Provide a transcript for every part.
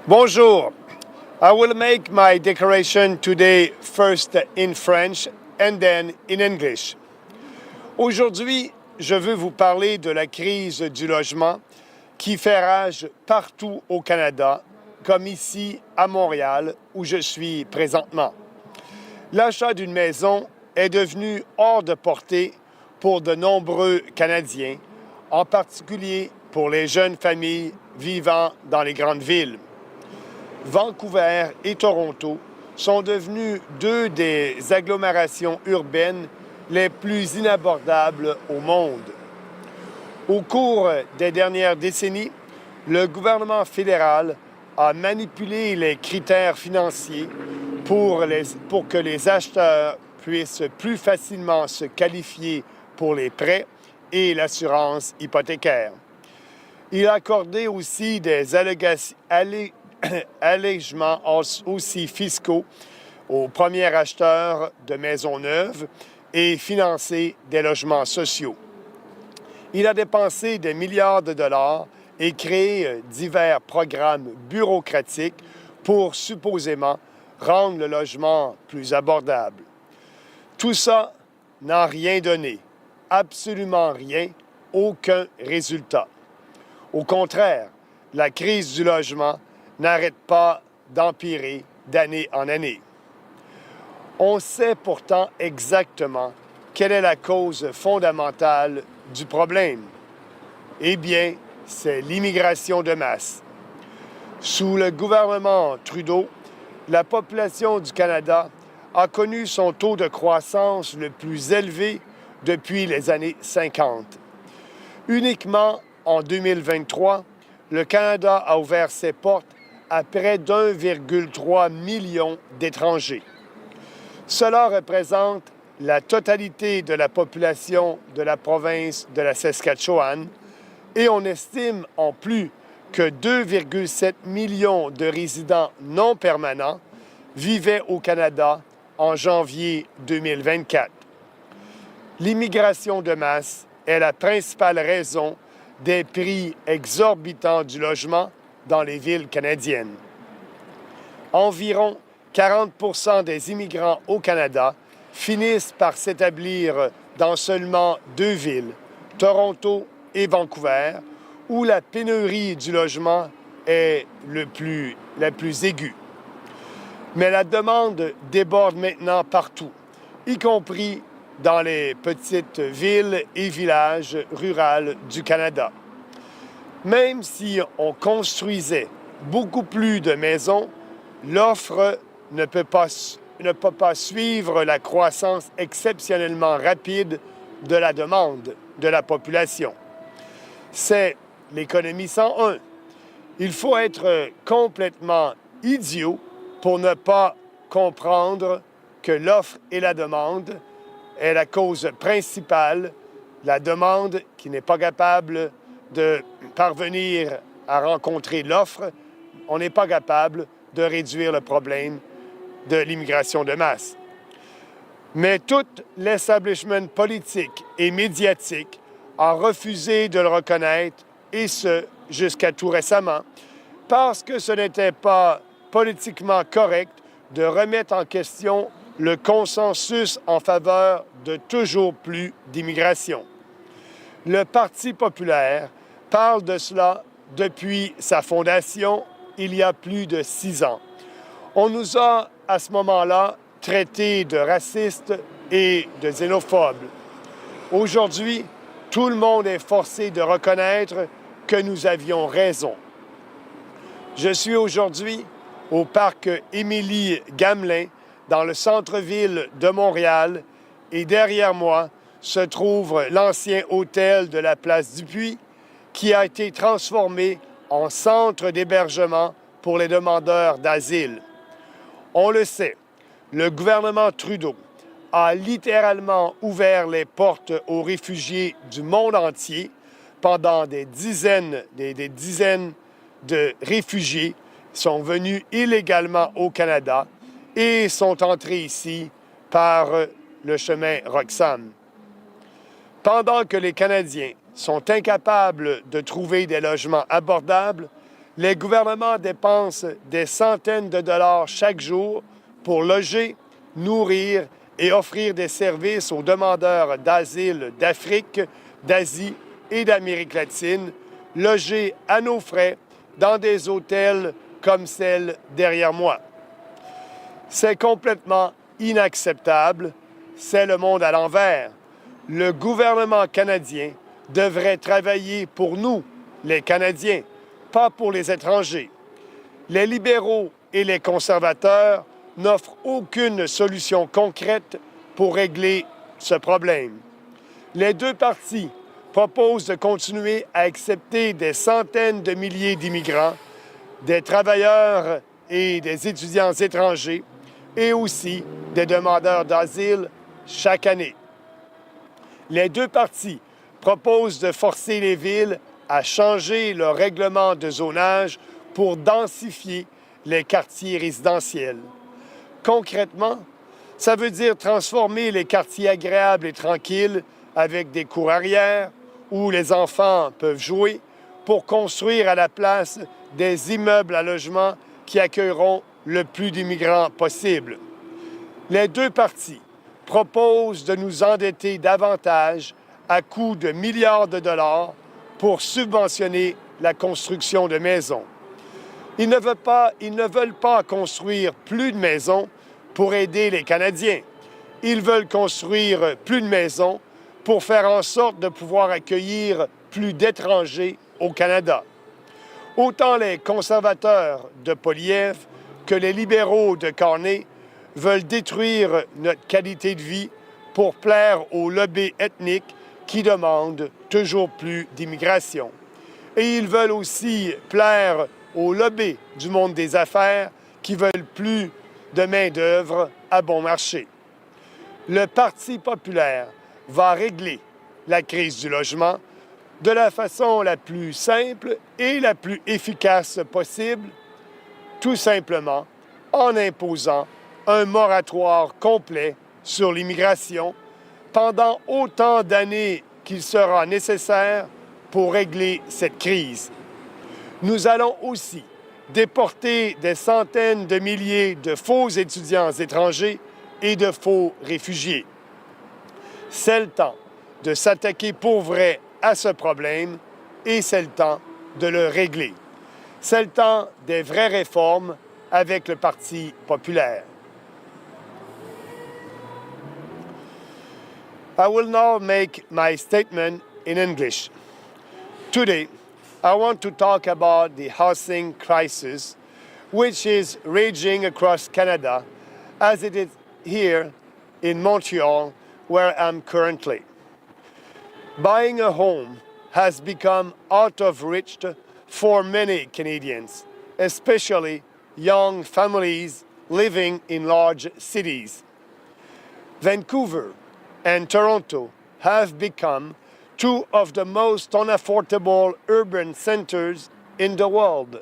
Bonjour. I will make my declaration today first in French and then in English. Aujourd'hui, je veux vous parler de la crise du logement qui fait rage partout au Canada, comme ici à Montréal, où je suis présentement. L'achat d'une maison est devenu hors de portée pour de nombreux Canadiens, en particulier pour les jeunes familles vivant dans les grandes villes. Vancouver et Toronto sont devenus deux des agglomérations urbaines les plus inabordables au monde. Au cours des dernières décennies, le gouvernement fédéral a manipulé les critères financiers pour que les acheteurs puissent plus facilement se qualifier pour les prêts et l'assurance hypothécaire. Il a accordé aussi des allègements aussi fiscaux aux premiers acheteurs de maisons neuves et financé des logements sociaux. Il a dépensé des milliards de dollars et créé divers programmes bureaucratiques pour supposément rendre le logement plus abordable. Tout ça n'a rien donné, absolument rien, aucun résultat. Au contraire, la crise du logement n'arrête pas d'empirer d'année en année. On sait pourtant exactement quelle est la cause fondamentale du problème. Eh bien, c'est l'immigration de masse. Sous le gouvernement Trudeau, la population du Canada a connu son taux de croissance le plus élevé depuis les années 50. Uniquement en 2023, le Canada a ouvert ses portes à près d'1,3 million d'étrangers. Cela représente la totalité de la population de la province de la Saskatchewan et on estime en plus que 2,7 millions de résidents non permanents vivaient au Canada en janvier 2024. L'immigration de masse est la principale raison des prix exorbitants du logement dans les villes canadiennes. Environ 40% des immigrants au Canada finissent par s'établir dans seulement deux villes, Toronto et Vancouver, où la pénurie du logement est la plus aiguë. Mais la demande déborde maintenant partout, y compris dans les petites villes et villages ruraux du Canada. Même si on construisait beaucoup plus de maisons, l'offre ne peut pas suivre la croissance exceptionnellement rapide de la demande de la population. C'est l'économie 101. Il faut être complètement idiot pour ne pas comprendre que l'offre et la demande est la cause principale, la demande qui n'est pas capable de parvenir à rencontrer l'offre, on n'est pas capable de réduire le problème de l'immigration de masse. Mais tout l'establishment politique et médiatique a refusé de le reconnaître, et ce, jusqu'à tout récemment, parce que ce n'était pas politiquement correct de remettre en question le consensus en faveur de toujours plus d'immigration. Le Parti populaire parle de cela depuis sa fondation il y a plus de 6 ans. On nous a, à ce moment-là, traités de racistes et de xénophobes. Aujourd'hui, tout le monde est forcé de reconnaître que nous avions raison. Je suis aujourd'hui au parc Émilie-Gamelin, dans le centre-ville de Montréal, et derrière moi se trouve l'ancien hôtel de la place du Puy, qui a été transformé en centre d'hébergement pour les demandeurs d'asile. On le sait, le gouvernement Trudeau a littéralement ouvert les portes aux réfugiés du monde entier pendant des dizaines de réfugiés sont venus illégalement au Canada et sont entrés ici par le chemin Roxham. Pendant que les Canadiens sont incapables de trouver des logements abordables, Les gouvernements dépensent des centaines de dollars chaque jour pour loger, nourrir et offrir des services aux demandeurs d'asile d'Afrique, d'Asie et d'Amérique latine, logés à nos frais dans des hôtels comme celle derrière moi. C'est complètement inacceptable. C'est le monde à l'envers. Le gouvernement canadien devrait travailler pour nous, les Canadiens, pas pour les étrangers. Les libéraux et les conservateurs n'offrent aucune solution concrète pour régler ce problème. Les deux partis proposent de continuer à accepter des centaines de milliers d'immigrants, des travailleurs et des étudiants étrangers, et aussi des demandeurs d'asile chaque année. Les deux partis proposent de forcer les villes à changer leur règlement de zonage pour densifier les quartiers résidentiels. Concrètement, ça veut dire transformer les quartiers agréables et tranquilles avec des cours arrière où les enfants peuvent jouer pour construire à la place des immeubles à logement qui accueilleront le plus d'immigrants possible. Les deux partis proposent de nous endetter davantage à coût de milliards de dollars pour subventionner la construction de maisons. Ils ne veulent pas construire plus de maisons pour aider les Canadiens. Ils veulent construire plus de maisons pour faire en sorte de pouvoir accueillir plus d'étrangers au Canada. Autant les conservateurs de Poilievre que les libéraux de Carney veulent détruire notre qualité de vie pour plaire aux lobbies ethniques qui demandent toujours plus d'immigration. Et ils veulent aussi plaire aux lobbies du monde des affaires qui veulent plus de main-d'œuvre à bon marché. Le Parti populaire va régler la crise du logement de la façon la plus simple et la plus efficace possible, tout simplement en imposant un moratoire complet sur l'immigration pendant autant d'années qu'il sera nécessaire pour régler cette crise. Nous allons aussi déporter des centaines de milliers de faux étudiants étrangers et de faux réfugiés. C'est le temps de s'attaquer pour vrai à ce problème et c'est le temps de le régler. C'est le temps des vraies réformes avec le Parti populaire. I will now make my statement in English. Today, I want to talk about the housing crisis, which is raging across Canada, as it is here in Montreal, where I'm currently. Buying a home has become out of reach for many Canadians, especially young families living in large cities. Vancouver and Toronto have become two of the most unaffordable urban centers in the world.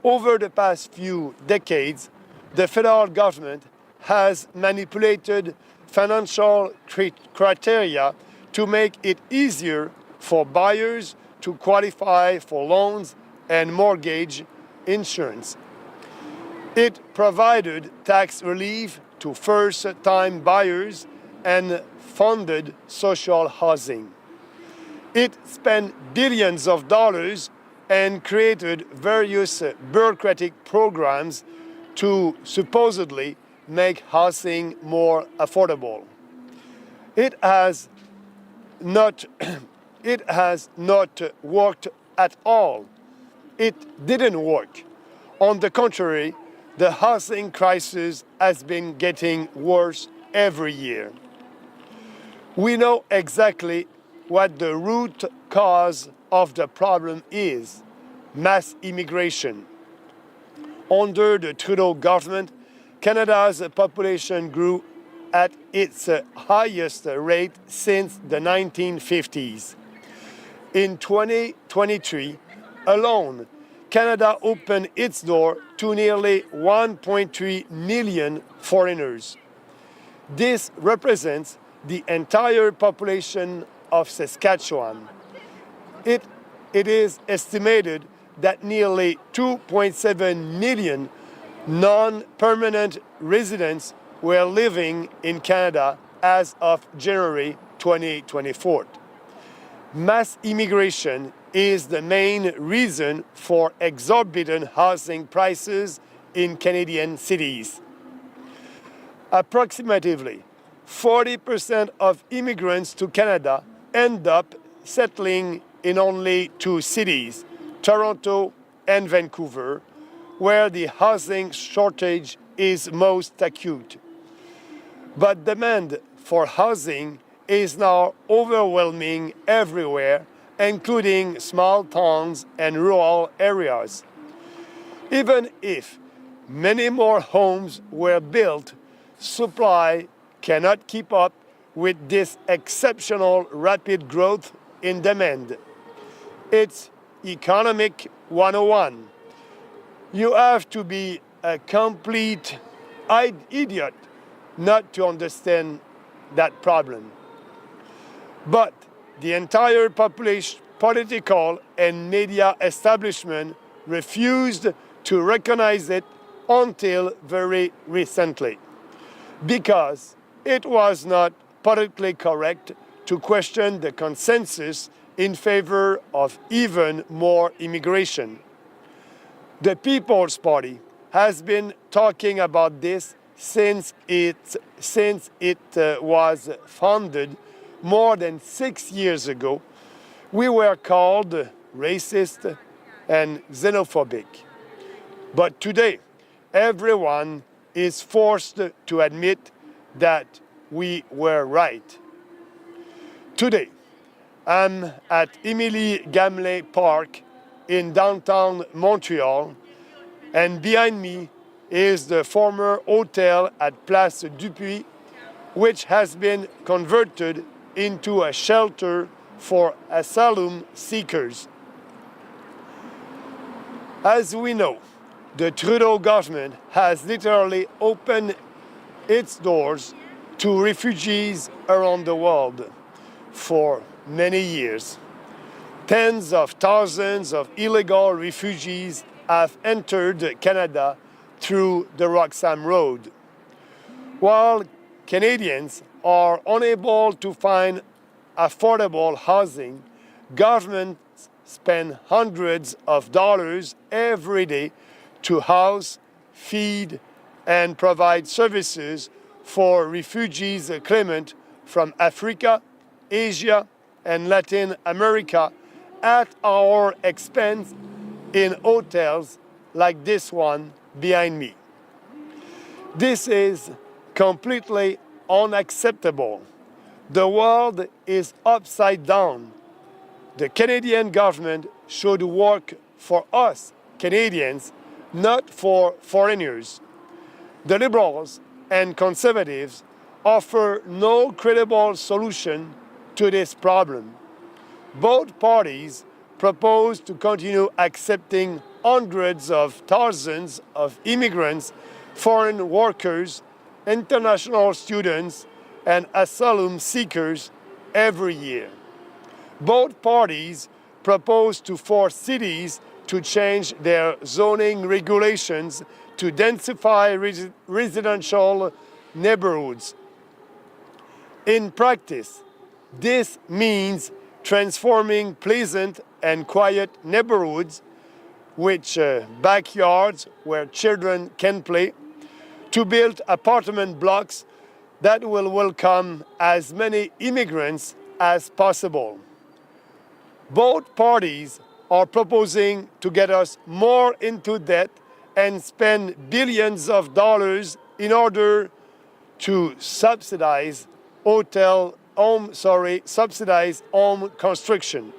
Over the past few decades, the federal government has manipulated financial criteria to make it easier for buyers to qualify for loans and mortgage insurance. It provided tax relief to first-time buyers and funded social housing. It spent billions of dollars and created various bureaucratic programs to supposedly make housing more affordable. It has not worked at all. It didn't work. On the contrary, the housing crisis has been getting worse every year. We know exactly what the root cause of the problem is: mass immigration. Under the Trudeau government, Canada's population grew at its highest rate since the 1950s. In 2023 alone, Canada opened its door to nearly 1.3 million foreigners. This represents the entire population of Saskatchewan. It is estimated that nearly 2.7 million non-permanent residents were living in Canada as of January 2024. Mass immigration is the main reason for exorbitant housing prices in Canadian cities. Approximately 40% of immigrants to Canada end up settling in only two cities, Toronto and Vancouver, where the housing shortage is most acute. But demand for housing is now overwhelming everywhere, including small towns and rural areas. Even if many more homes were built, supply cannot keep up with this exceptional rapid growth in demand. It's Economic 101. You have to be a complete idiot not to understand that problem. But the entire political and media establishment refused to recognize it until very recently, because it was not politically correct to question the consensus in favor of even more immigration. The People's Party has been talking about this since it was founded more than 6 years ago. We were called racist and xenophobic. But today, everyone is forced to admit that we were right. Today, I'm at Émilie Gamelin Park in downtown Montreal, and behind me is the former hotel at Place Dupuis, which has been converted into a shelter for asylum seekers. As we know, the Trudeau government has literally opened its doors to refugees around the world for many years. Tens of thousands of illegal refugees have entered Canada through the Roxham Road. While Canadians are unable to find affordable housing, governments spend hundreds of dollars every day to house, feed, and provide services for refugees claimant from Africa, Asia, and Latin America at our expense in hotels like this one behind me. This is completely unacceptable. The world is upside down. The Canadian government should work for us, Canadians, not for foreigners. The Liberals and Conservatives offer no credible solution to this problem. Both parties propose to continue accepting hundreds of thousands of immigrants, foreign workers, international students, and asylum seekers every year. Both parties propose to force cities to change their zoning regulations to densify residential neighborhoods. In practice, this means transforming pleasant and quiet neighborhoods, with backyards where children can play, to build apartment blocks that will welcome as many immigrants as possible. Both parties are proposing to get us more into debt and spend billions of dollars in order to subsidize home construction.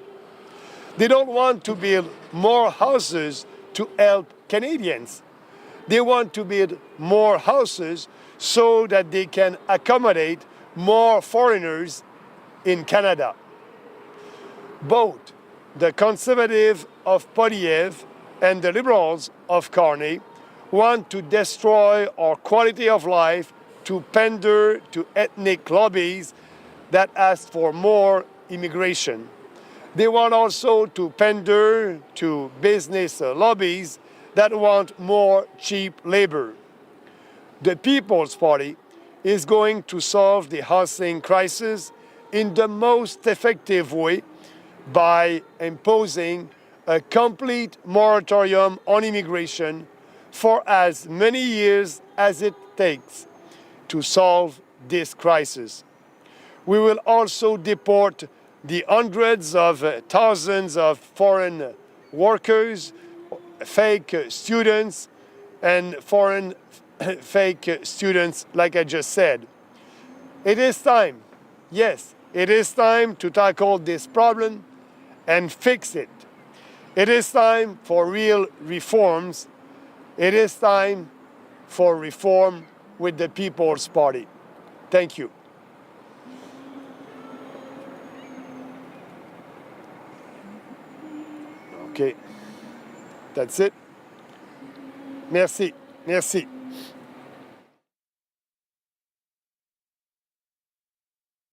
They don't want to build more houses to help Canadians. They want to build more houses so that they can accommodate more foreigners in Canada. Both the Conservative of Polyev and the Liberals of Carney want to destroy our quality of life to pander to ethnic lobbies that ask for more immigration. They want also to pander to business lobbies that want more cheap labor. The People's Party is going to solve the housing crisis in the most effective way by imposing a complete moratorium on immigration for as many years as it takes to solve this crisis. We will also deport the hundreds of thousands of foreign workers, fake students, and foreign fake students, like I just said. It is time, yes, it is time to tackle this problem and fix it. It is time for real reforms. It is time for reform with the People's Party. Thank you. Okay, that's it. Merci, merci.